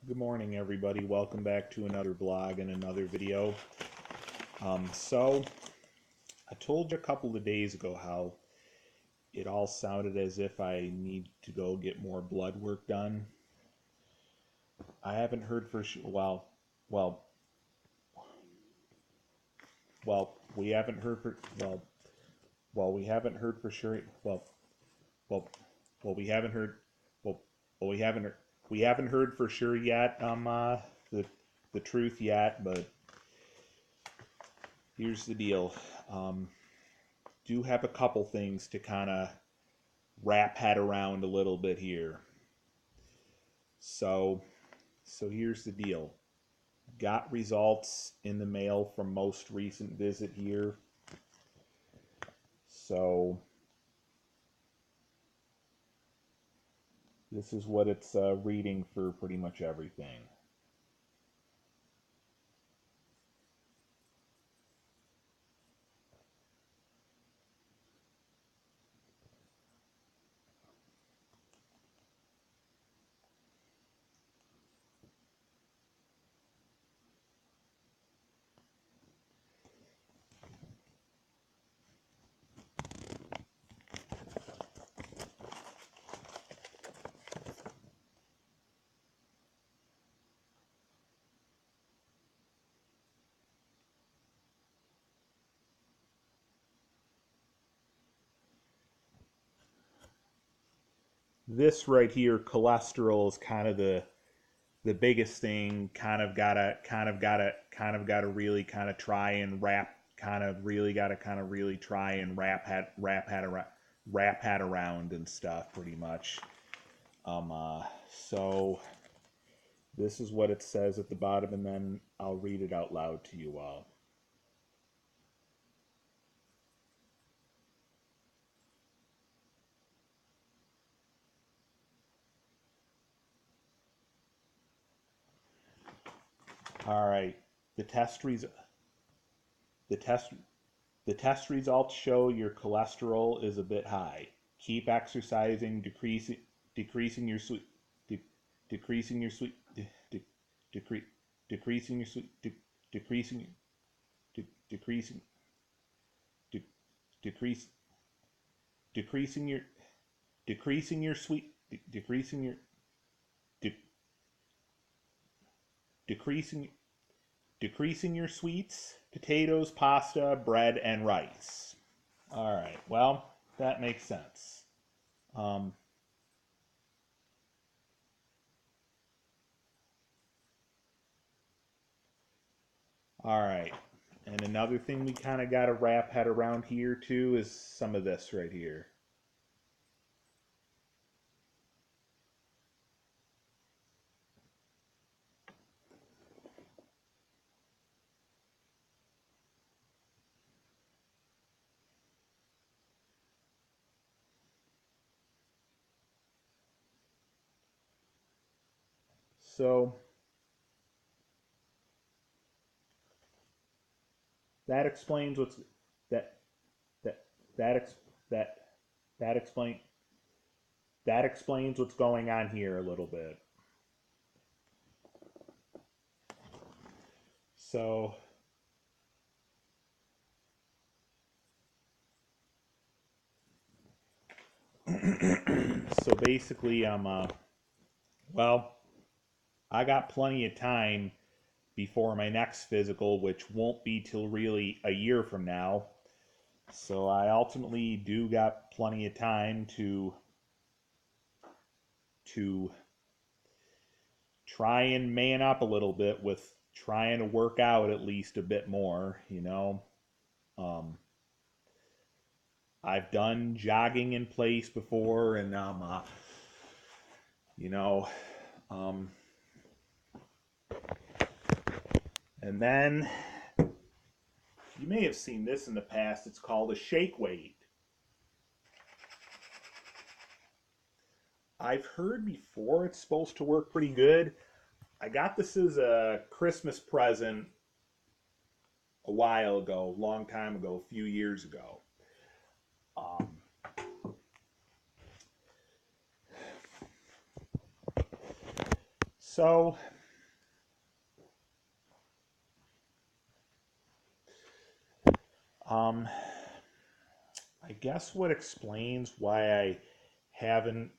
Good morning, everybody. Welcome back to another vlog and another video. So, I told you a couple of days ago how it all sounded as if I need to go get more blood work done. I haven't heard for sure. We haven't heard for we haven't heard for sure. Well, we haven't heard. Well, well, we haven't heard for sure yet. The truth yet, but here's the deal. Do have a couple things to kind of wrap head around a little bit here. So here's the deal. Got results in the mail from most recent visit here. So this is what it's reading for pretty much everything. This right here, cholesterol, is kind of the biggest thing. Kind of gotta really kind of try and wrap head around and stuff pretty much. So this is what it says at the bottom, and then I'll read it out loud to you all. All right. The test results show your cholesterol is a bit high. Keep exercising, decreasing your sweet de, decreasing your sweet de, de, decre, decreasing your sweet de, decreasing de, decreasing de, decrease decreasing your decreasing your sweet de, decreasing your de, decreasing decreasing your sweets, potatoes, pasta, bread, and rice. All right, well, that makes sense. All right, and another thing we kind of got to wrap head around here too is some of this right here. So that explains what's that that that ex, that that explain that explains what's going on here a little bit. So so basically well, I got plenty of time before my next physical, which won't be till really a year from now. So I ultimately do got plenty of time to try and man up a little bit with trying to work out at least a bit more, you know. I've done jogging in place before, and you know, um, and then you may have seen this in the past. It's called a shake weight. I've heard before it's supposed to work pretty good. I got this as a Christmas present a while ago, a long time ago, a few years ago. So Um, I guess what explains why I haven't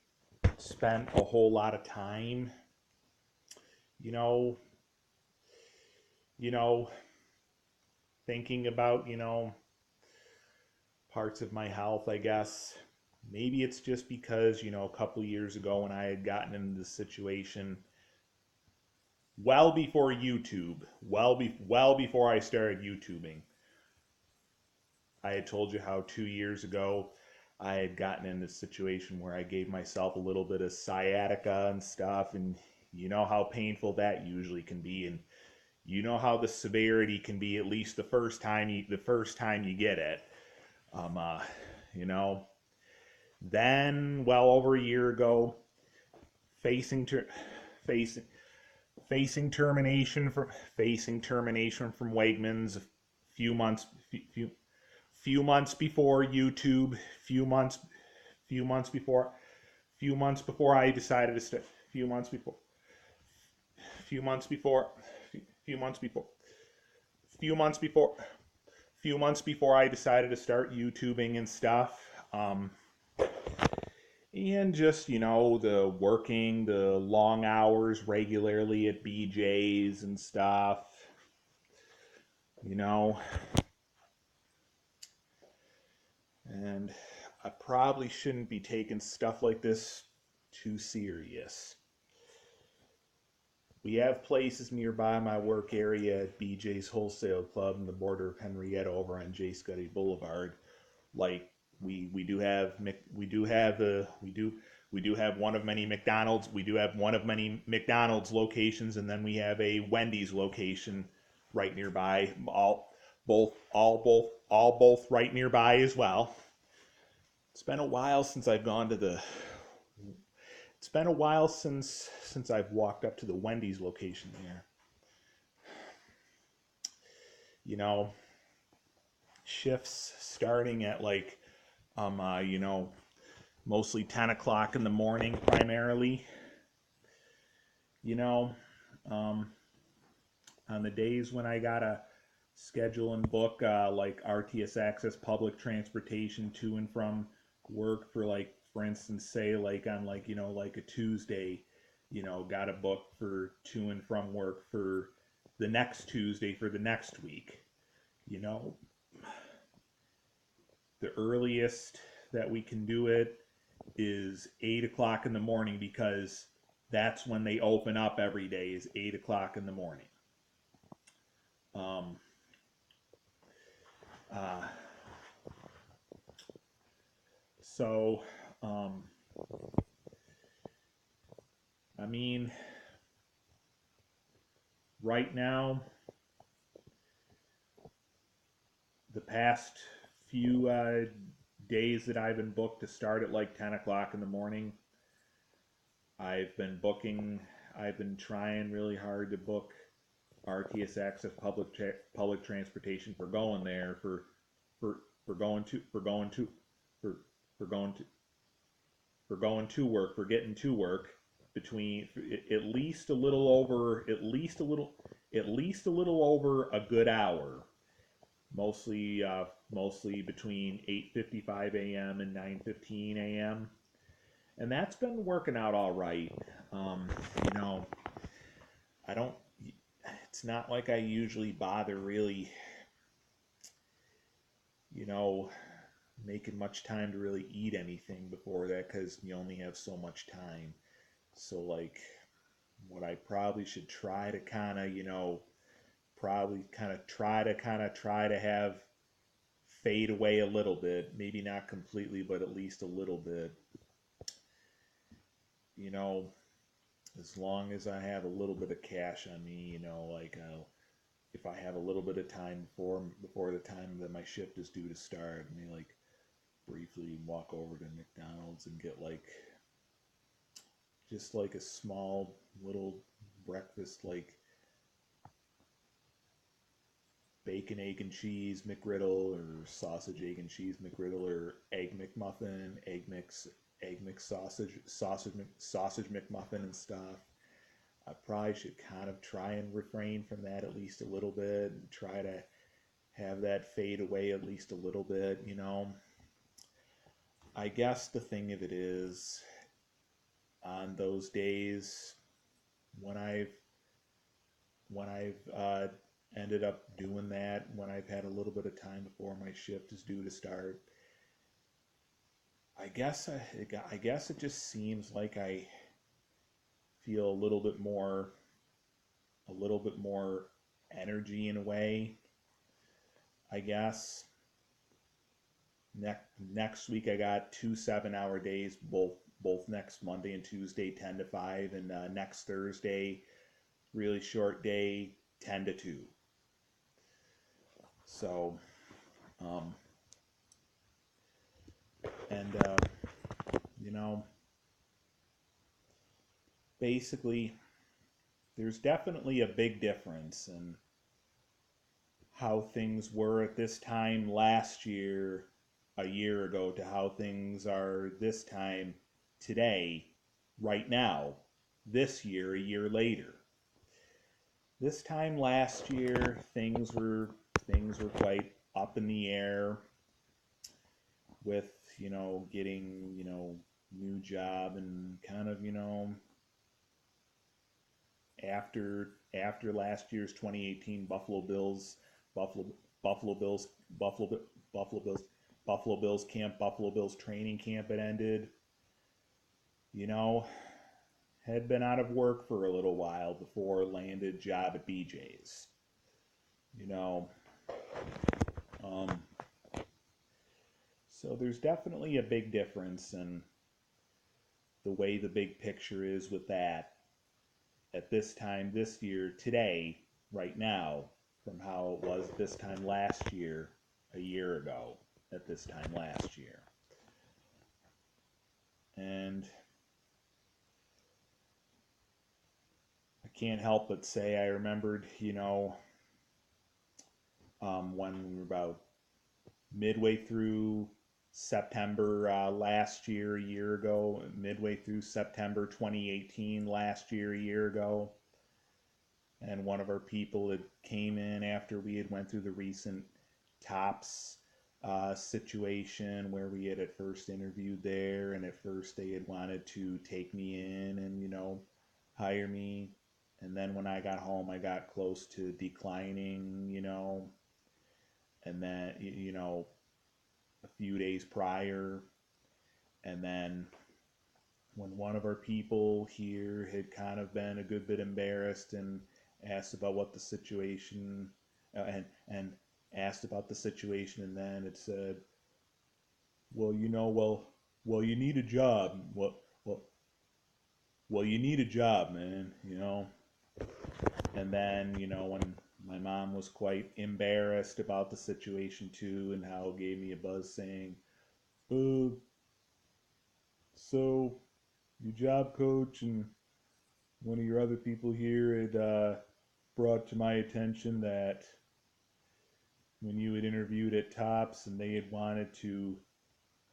spent a whole lot of time, you know, you know, thinking about, parts of my health, I guess. Maybe it's just because, a couple of years ago when I had gotten into this situation, well before YouTube, well before I started YouTubing. I had told you how 2 years ago I had gotten in this situation where I gave myself a little bit of sciatica and stuff, and you know how painful that usually can be, and you know how the severity can be at least the first time you get it. Um, uh, you know. Then, well over a year ago, facing ter- facing facing termination from Wegmans a few months few few months before YouTube, few months before I decided to start few months before few months before few months before few months before I decided to start YouTubing and stuff. And just, the long hours regularly at BJ's and stuff, you know. And I probably shouldn't be taking stuff like this too serious. We have places nearby my work area at BJ's Wholesale Club in the border of Henrietta over on J. Scuddy Boulevard. Like we do have one of many McDonald's. We do have one of many McDonald's locations, and then we have a Wendy's location right nearby. All both right nearby as well. It's been a while since I've gone to the. It's been a while since I've walked up to the Wendy's location there. You know, shifts starting at like mostly 10 o'clock in the morning primarily. You know, um, on the days when I gotta schedule and book like RTS access public transportation to and from work for, like, for instance, say like on like a Tuesday, gotta book for to and from work for the next Tuesday for the next week. You know, the earliest that we can do it is 8 o'clock in the morning because that's when they open up every day is 8 o'clock in the morning. Um, uh, so, um, I mean, right now, the past few days that I've been booked to start at like 10 o'clock in the morning, I've been booking, I've been trying really hard to book RTS access public transportation for going there for going to for for going to for getting to work between at least a little over a good hour, mostly between 8:55 a.m. and 9:15 a.m. And that's been working out all right. Um, you know, I don't. It's not like I usually bother really, you know, making much time to really eat anything before that because you only have so much time. So, like, what I probably should try to kind of, probably try to have fade away a little bit, maybe not completely, but at least a little bit. You know, as long as I have a little bit of cash on me, like if I have a little bit of time before the time that my shift is due to start, I may like briefly walk over to McDonald's and get like just like a small little breakfast, like bacon, egg, and cheese McGriddle or sausage, egg, and cheese McGriddle or egg McMuffin, egg mix sausage McMuffin and stuff. I probably should kind of try and refrain from that at least a little bit and try to have that fade away at least a little bit, I guess the thing of it is, on those days when I've ended up doing that, when I've had a little bit of time before my shift is due to start, I guess it just seems like I feel a little bit more energy in a way. I guess next week I got 2 7-hour days, both next Monday and Tuesday, 10 to 5, and next Thursday, really short day, 10 to 2. So, um, and you know, basically, there's definitely a big difference in how things were at this time last year, a year ago, to how things are this time today, right now, this year, a year later. This time last year, things were quite up in the air with, getting, new job, and kind of, after last year's 2018 Buffalo Buffalo Bills Buffalo Buffalo Bills Buffalo Bills training camp had ended. You know, had been out of work for a little while before landed job at BJ's. You know, um, so there's definitely a big difference in the way the big picture is with that at this time this year, today, right now, from how it was this time last year, a year ago, at this time last year. And I can't help but say I remembered, when we were about midway through September last year, a year ago, midway through September 2018 last year, a year ago, and one of our people had came in after we had went through the recent TOPS situation where we had at first interviewed there, and at first they had wanted to take me in and hire me, and then when I got home I got close to declining, and then a few days prior, and then when one of our people here had kind of been a good bit embarrassed and asked about what the situation and asked about the situation, and then it said, well, you need a job. Well, you need a job, man. And then when my mom was quite embarrassed about the situation too, and how it gave me a buzz saying, uh, so your job coach and one of your other people here had brought to my attention that when you had interviewed at Tops and they had wanted to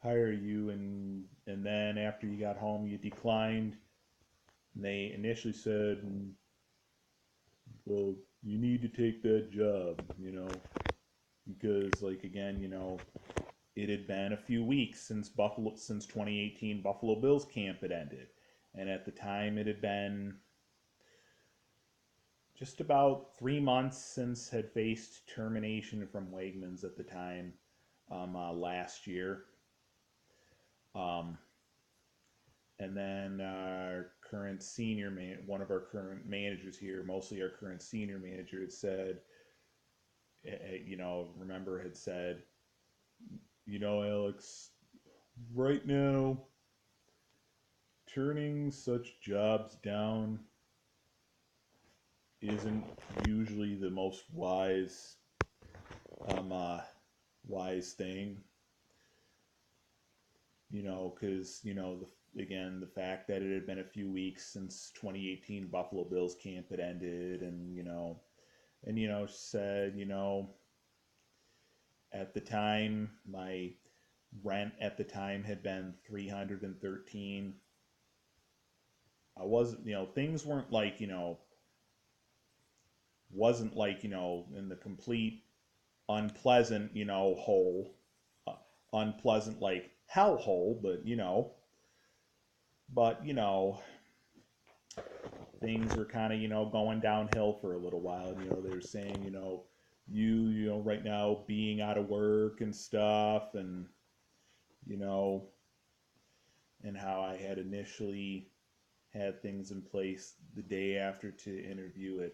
hire you, and then after you got home you declined, and they initially said, well, you need to take that job, because like again, it had been a few weeks since 2018 Buffalo Bills camp had ended, and at the time it had been just about 3 months since had faced termination from Wegmans at the time, last year. Um, and then our current one of our current managers here, mostly our current senior manager, had said, remember, had said, Alex, right now, turning such jobs down isn't usually the most um, uh, wise thing, because, again, the fact that it had been a few weeks since 2018 Buffalo Bills camp had ended, and, said, at the time, my rent at the time had been $313. I wasn't, things weren't like, wasn't like, in the complete unpleasant, hole, unpleasant like hell hole, but things were kind of, going downhill for a little while. And, they were saying, right now being out of work and stuff, and, you know, and how I had initially had things in place the day after to interview at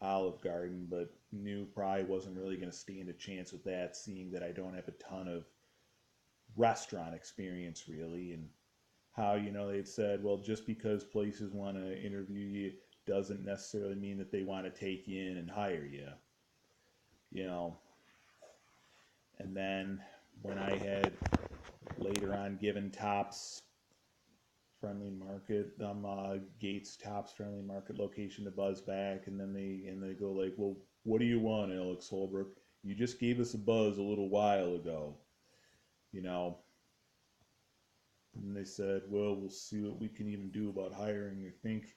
Olive Garden, but knew probably wasn't really going to stand a chance with that, seeing that I don't have a ton of restaurant experience really. And how, they'd said, well, just because places want to interview you doesn't necessarily mean that they want to take you in and hire you, you know. And then when I had later on given Tops Friendly Market, Gates Tops Friendly Market location to buzz back, and then they go like, well, what do you want, Alex Holbrook? You just gave us a buzz a little while ago, you know. And they said, well, we'll see what we can even do about hiring. I think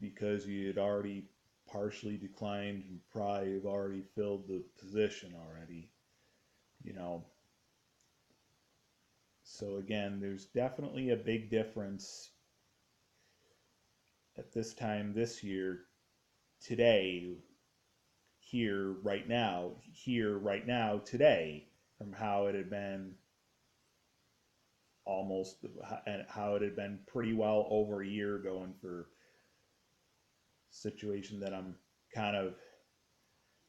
because you had already partially declined and probably have already filled the position already, you know. So again, there's definitely a big difference at this time this year, today, here, right now, today, from how it had been almost, and how it had been pretty well over a year going for situation that I'm kind of,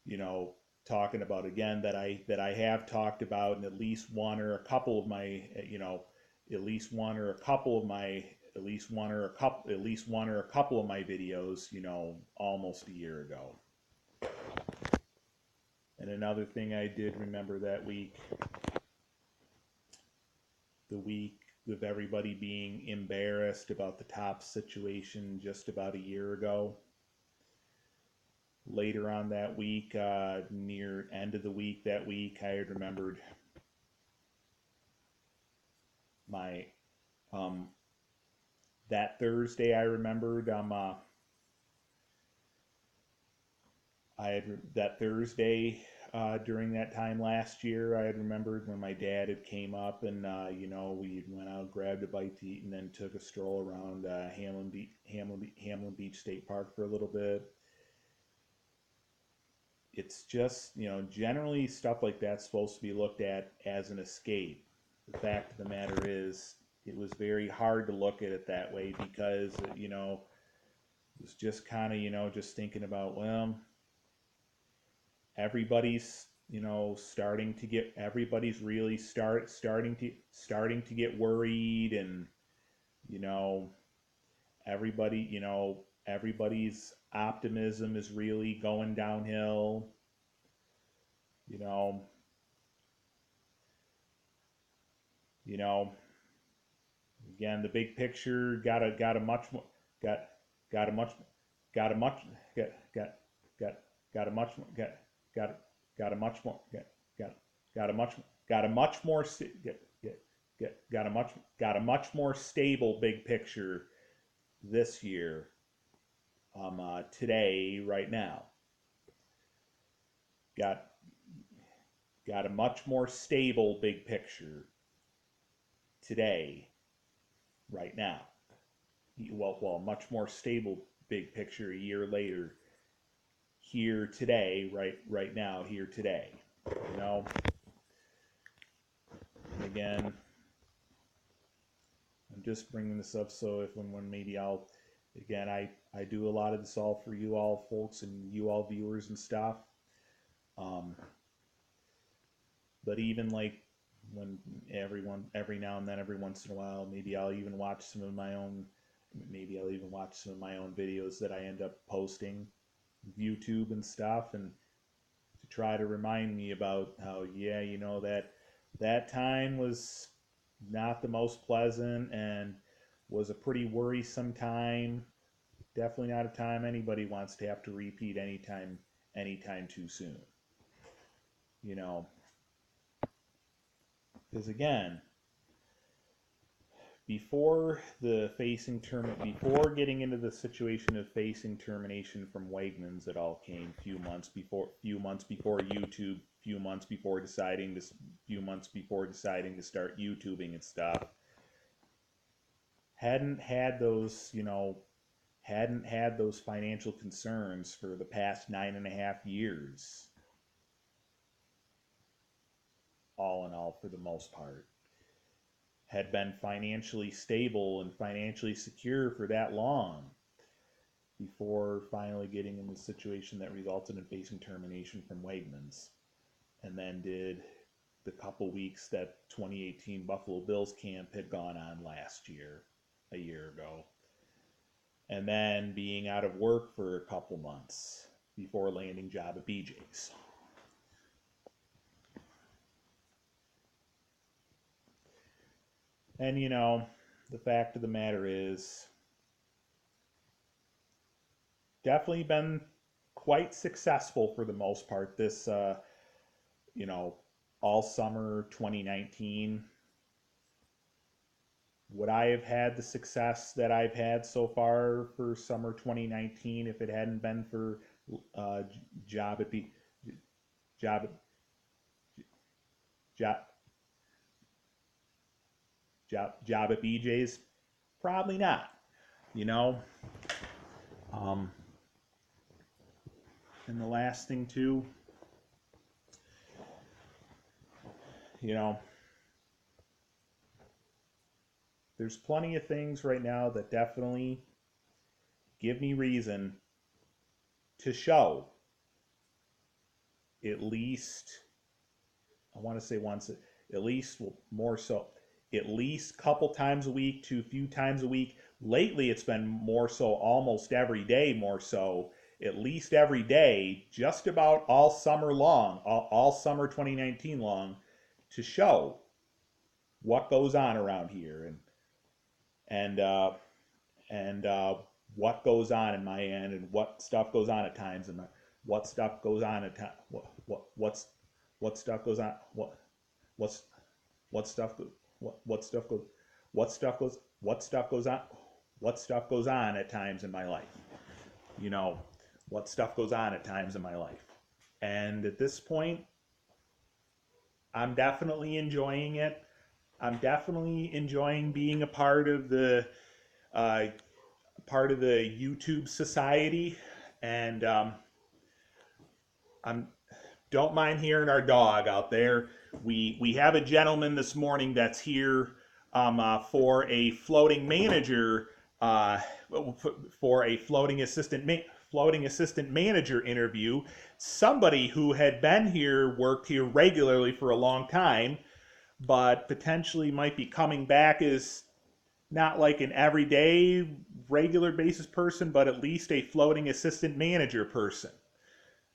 you know, talking about again, that I have talked about in at least one or a couple of my, at least one or a couple of my at least one or a couple of my videos, almost a year ago. And another thing I did remember that week, the week of everybody being embarrassed about the top situation just about a year ago. Later on that week, near end of the week that week, I had remembered my that Thursday. I remembered I had that Thursday during that time last year. I had remembered when my dad had came up, and we went out, grabbed a bite to eat, and then took a stroll around Hamlin Beach State Park for a little bit. It's just, generally stuff like that's supposed to be looked at as an escape. The fact of the matter is, it was very hard to look at it that way because, it was just kind of, just thinking about, well, everybody's, everybody's really starting to get worried, and, everybody, everybody's optimism is really going downhill. You know, you know, again, the big picture got a much more got got a much got a much got got got a much got got got a much more got got a much got a much more got a much more stable big picture this year, today, right now. Got got a much more stable big picture today, right now. Well, much more stable big picture a year later, here today, right now, here today. You know, and again, I'm just bringing this up so if when maybe I do a lot of this all for you all folks and you all viewers and stuff. But even like when every now and then, every once in a while, maybe I'll even watch some of my own videos that I end up posting, YouTube and stuff, and to try to remind me about how, yeah, that time was not the most pleasant and was a pretty worrisome time. Definitely not a time anybody wants to have to repeat anytime too soon. Because again, before before getting into the situation of facing termination from Wegmans, it all came few months before YouTube, few months before deciding to start YouTubing and stuff. Hadn't had those, hadn't had those financial concerns for the past 9.5 years, all in all, for the most part. Had been financially stable and financially secure for that long before finally getting in the situation that resulted in facing termination from Wegmans. And then did the couple weeks that 2018 Buffalo Bills camp had gone on last year, a year ago. And then being out of work for a couple months before landing job at BJ's. And the fact of the matter is, definitely been quite successful for the most part this, all summer 2019. Would I have had the success that I've had so far for summer 2019 if it hadn't been for job at B, job job job at BJ's? Probably not. You know. And the last thing too, there's plenty of things right now that definitely give me reason to show at least, I want to say once, at least more so, at least couple times a week to a few times a week. Lately it's been more so almost every day, more so at least every day, just about all summer long, all summer 2019 long, to show what goes on around here and what goes on in my end and what stuff goes on at times and what stuff goes on at times, what stuff goes on, what stuff goes on at times in my life. What stuff goes on at times in my life. And at this point, I'm definitely enjoying it. I'm definitely enjoying being a part of the YouTube society, and I'm don't mind hearing our dog out there. We have a gentleman this morning that's here for a floating manager, for a floating assistant manager interview. Somebody who had been here, worked here regularly for a long time, but potentially might be coming back as not like an everyday regular basis person, but at least a floating assistant manager person.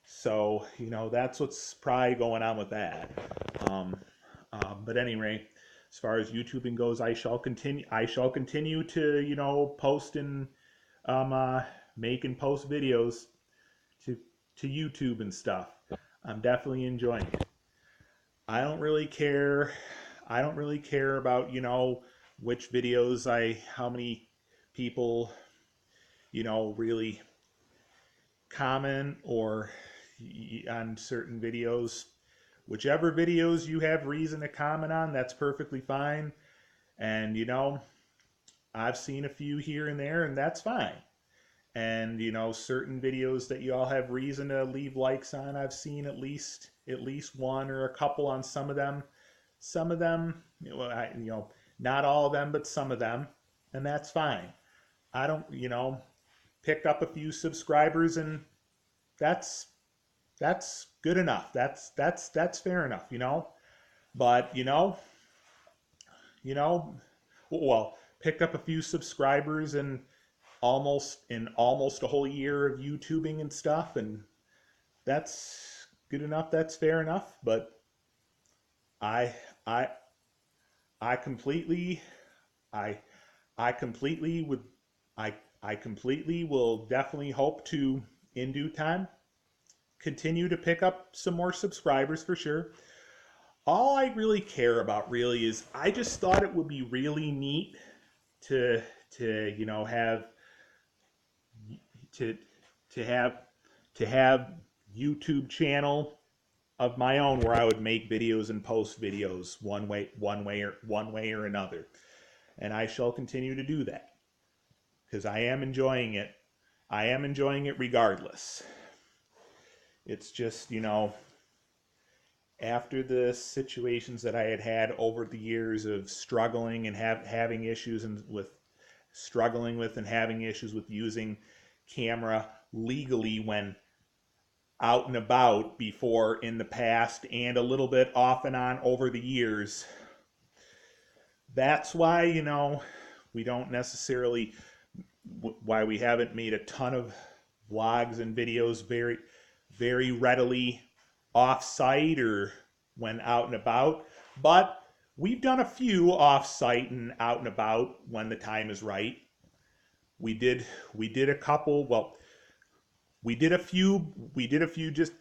So, that's what's probably going on with that. But anyway, as far as YouTubing goes, I shall continue to, post and make and post videos to YouTube and stuff. I'm definitely enjoying it. I don't really care about, which videos how many people, really comment or on certain videos. Whichever videos you have reason to comment on, that's perfectly fine. And, I've seen a few here and there, and that's fine. And, certain videos that you all have reason to leave likes on, I've seen at least one or a couple on some of them. Some of them, not all of them, but some of them, and that's fine. I don't, picked up a few subscribers, and that's good enough. That's fair enough, But well, picked up a few subscribers and almost a whole year of YouTubing and stuff, and that's good enough. That's fair enough. But I completely will definitely hope to, in due time, continue to pick up some more subscribers for sure. All I really care about really is I just thought it would be really neat to you know to to have to have YouTube channel of my own where I would make videos and post videos one way or another. And I shall continue to do that because I am enjoying it. I am enjoying it regardless. It's just, you know, after the situations that I had had over the years of struggling and having issues and with struggling with and having issues with using camera legally when out and about before in the past and a little bit off and on over the years. That's why, you know, we don't necessarily, why we haven't made a ton of vlogs and videos very readily off-site or when out and about, but we've done a few off-site and out and about when the time is right. We did a couple, well, we did a few just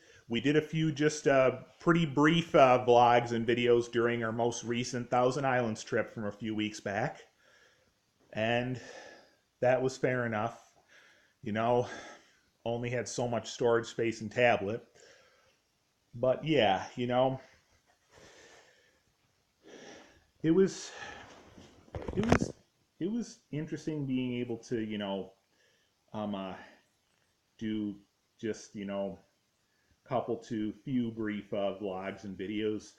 pretty brief vlogs and videos during our most recent Thousand Islands trip from a few weeks back, and that was fair enough. You know, only had so much storage space and tablet, but yeah, you know, it was it was it was interesting being able to, you know, do just, you know, couple to few brief vlogs and videos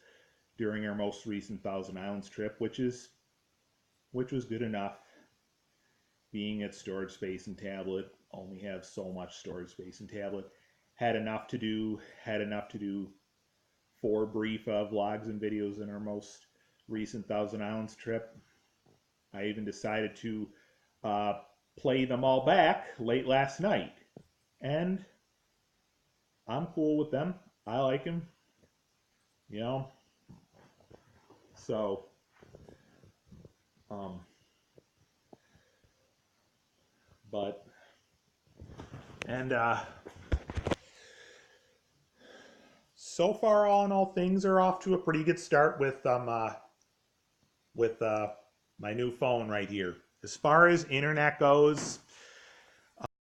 during our most recent Thousand Islands trip, which was good enough. Being at storage space and tablet, only have so much storage space and tablet. Had enough to do 4 brief vlogs and videos in our most recent Thousand Islands trip. I even decided to play them all back late last night, and I'm cool with them. I like them, you know. So, but and so far, all in all, things are off to a pretty good start with my new phone right here. As far as internet goes,